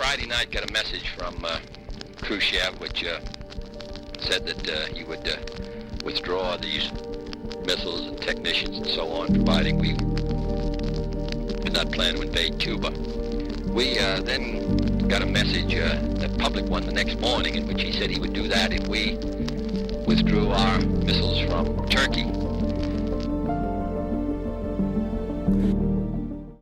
Friday night got a message from Khrushchev, which said that he would withdraw these missiles and technicians and so on, providing we did not plan to invade Cuba. We then got a message, the public one, the next morning, in which he said he would do that if we withdrew our missiles from Turkey.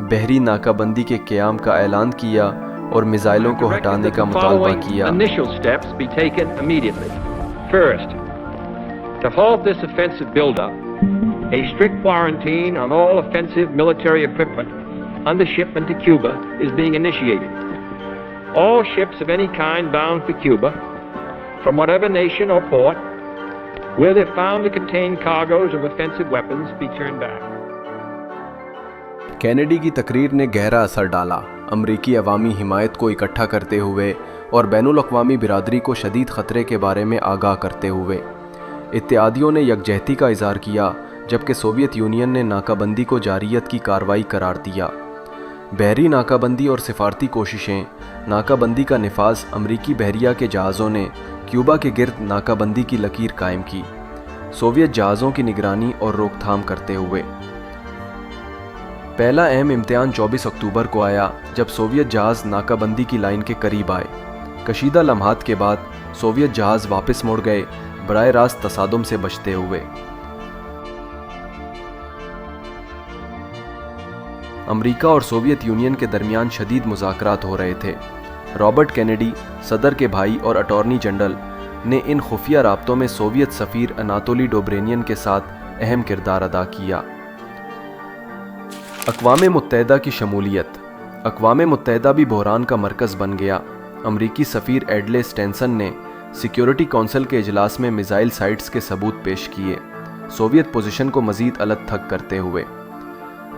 بحری ناکہ بندی کے قیام کا اعلان کیا اور میزائلوں کو ہٹانے کا مطالبہ کیا۔ Initial steps be taken immediately. First, to halt this offensive buildup, a strict quarantine on all offensive military equipment under shipment to Cuba is being initiated. All ships of any kind bound for Cuba, from whatever nation or port, where they're found to contain cargoes of offensive weapons, be turned back. Kennedy کی تقریر نے گہرا اثر ڈالا، امریکی عوامی حمایت کو اکٹھا کرتے ہوئے اور بین الاقوامی برادری کو شدید خطرے کے بارے میں آگاہ کرتے ہوئے۔ اتحادیوں نے یکجہتی کا اظہار کیا، جبکہ سوویت یونین نے ناکہ بندی کو جارحیت کی کارروائی قرار دیا۔ بحری ناکہ بندی اور سفارتی کوششیں۔ ناکہ بندی کا نفاذ۔ امریکی بحریہ کے جہازوں نے کیوبا کے گرد ناکہ بندی کی لکیر قائم کی، سوویت جہازوں کی نگرانی اور روک تھام کرتے ہوئے۔ پہلا اہم امتحان 24 اکتوبر کو آیا، جب سوویت جہاز ناکہ بندی کی لائن کے قریب آئے۔ کشیدہ لمحات کے بعد سوویت جہاز واپس مڑ گئے، براہ راست تصادم سے بچتے ہوئے۔ امریکہ اور سوویت یونین کے درمیان شدید مذاکرات ہو رہے تھے۔ رابرٹ کینیڈی، صدر کے بھائی اور اٹارنی جنرل، نے ان خفیہ رابطوں میں سوویت سفیر اناتولی ڈوبرینین کے ساتھ اہم کردار ادا کیا۔ اقوام متحدہ کی شمولیت۔ اقوام متحدہ بھی بحران کا مرکز بن گیا۔ امریکی سفیر ایڈلے اسٹینسن نے سیکیورٹی کونسل کے اجلاس میں میزائل سائٹس کے ثبوت پیش کیے، سوویت پوزیشن کو مزید الگ تھلگ کرتے ہوئے۔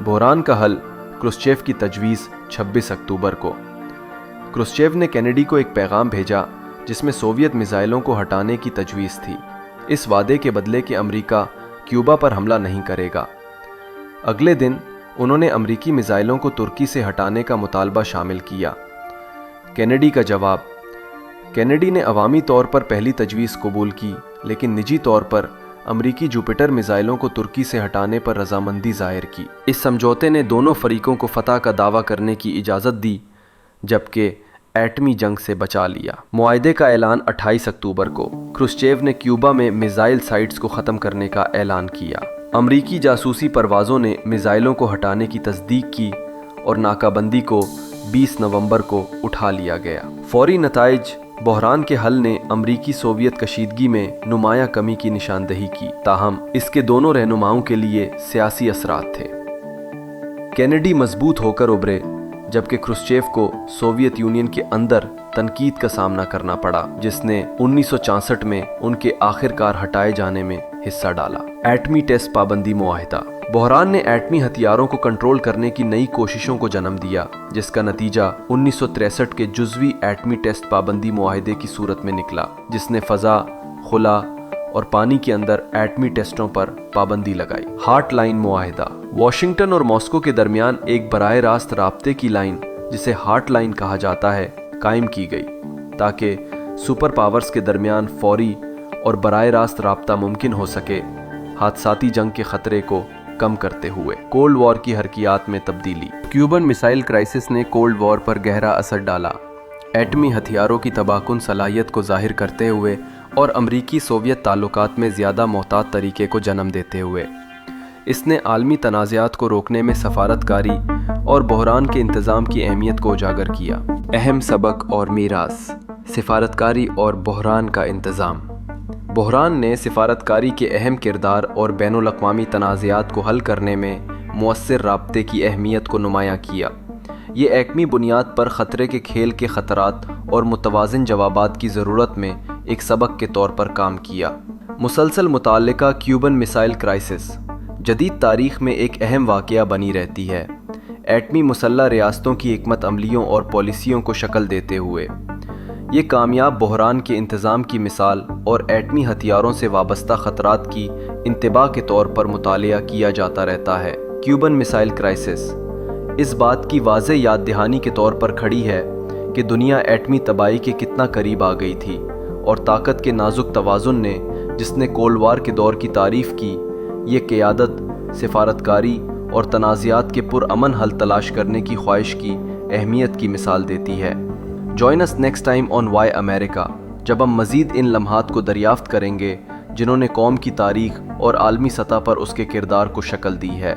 بحران کا حل۔ کروسچیف کی تجویز 26 اکتوبر کو۔ کروسچیف نے کینیڈی کو ایک پیغام بھیجا جس میں سوویت میزائلوں کو ہٹانے کی تجویز تھی، اس وعدے کے بدلے کہ امریکہ کیوبا پر حملہ نہیں کرے گا۔ اگلے دن انہوں نے امریکی میزائلوں کو ترکی سے ہٹانے کا مطالبہ شامل کیا۔ کینیڈی کا جواب۔ کینیڈی نے عوامی طور پر پہلی تجویز قبول کی، لیکن نجی طور پر امریکی جوپیٹر میزائلوں کو ترکی سے ہٹانے پر رضامندی ظاہر کی۔ اس سمجھوتے نے دونوں فریقوں کو فتح کا دعویٰ کرنے کی اجازت دی، جبکہ ایٹمی جنگ سے بچا لیا۔ معاہدے کا اعلان 28 اکتوبر کو۔ کروسچیف نے کیوبا میں میزائل سائٹس کو ختم کرنے کا اعلان کیا۔ امریکی جاسوسی پروازوں نے میزائلوں کو ہٹانے کی تصدیق کی اور ناکہ بندی کو 20 نومبر کو اٹھا لیا گیا۔ فوری نتائج۔ بحران کے حل نے امریکی سوویت کشیدگی میں نمایاں کمی کی نشاندہی کی، تاہم اس کے دونوں رہنماؤں کے لیے سیاسی اثرات تھے۔ کینیڈی مضبوط ہو کر ابھرے، جبکہ کروسچیف کو سوویت یونین کے اندر تنقید کا سامنا کرنا پڑا، جس نے 1964 میں ان کے آخر کار ہٹائے جانے میں حصہ ڈالا۔ ایٹمی ٹیسٹ پابندی معاہدہ۔ بحران نے ایٹمی ہتھیاروں کو کنٹرول کرنے کی نئی کوششوں کو جنم دیا، جس کا نتیجہ 1963 کے جزوی ایٹمی ٹیسٹ پابندی معاہدے کی صورت میں نکلا، جس نے فضا، خلا اور پانی کے اندر ایٹمی ٹیسٹوں پر پابندی لگائی۔ ہارٹ لائن معاہدہ۔ واشنگٹن اور ماسکو کے درمیان ایک براہ راست رابطے کی لائن، جسے ہارٹ لائن کہا جاتا ہے، قائم کی گئی تاکہ سپر پاورز کے درمیان فوری اور براہ راست رابطہ ممکن ہو سکے، حادثاتی جنگ کے خطرے کو کم کرتے ہوئے۔ کولڈ وار کی حرکیات میں تبدیلی۔ کیوبن میسائل کرائسس نے کولڈ وار پر گہرا اثر ڈالا، ایٹمی ہتھیاروں کی تباہ کن صلاحیت کو ظاہر کرتے ہوئے اور امریکی سوویت تعلقات میں زیادہ محتاط طریقے کو جنم دیتے ہوئے۔ اس نے عالمی تنازعات کو روکنے میں سفارتکاری اور بحران کے انتظام کی اہمیت کو اجاگر کیا۔ اہم سبق اور میراث۔ سفارتکاری اور بحران کا انتظام۔ بحران نے سفارتکاری کے اہم کردار اور بین الاقوامی تنازعات کو حل کرنے میں مؤثر رابطے کی اہمیت کو نمایاں کیا۔ یہ ایٹمی بنیاد پر خطرے کے کھیل کے خطرات اور متوازن جوابات کی ضرورت میں ایک سبق کے طور پر کام کیا۔ مسلسل متعلقہ کیوبن میسائل کرائسس جدید تاریخ میں ایک اہم واقعہ بنی رہتی ہے، ایٹمی مسلح ریاستوں کی حکمت عملیوں اور پالیسیوں کو شکل دیتے ہوئے۔ یہ کامیاب بحران کے انتظام کی مثال اور ایٹمی ہتھیاروں سے وابستہ خطرات کی انتباہ کے طور پر مطالعہ کیا جاتا رہتا ہے۔ کیوبن میسائل کرائسس اس بات کی واضح یاد دہانی کے طور پر کھڑی ہے کہ دنیا ایٹمی تباہی کے کتنا قریب آ گئی تھی، اور طاقت کے نازک توازن نے، جس نے کولڈ وار کے دور کی تعریف کی، یہ قیادت، سفارتکاری اور تنازعات کے پرامن حل تلاش کرنے کی خواہش کی اہمیت کی مثال دیتی ہے۔ Join us next time on وائی امریکہ، جب ہم مزید ان لمحات کو دریافت کریں گے جنہوں نے قوم کی تاریخ اور عالمی سطح پر اس کے کردار کو شکل دی ہے۔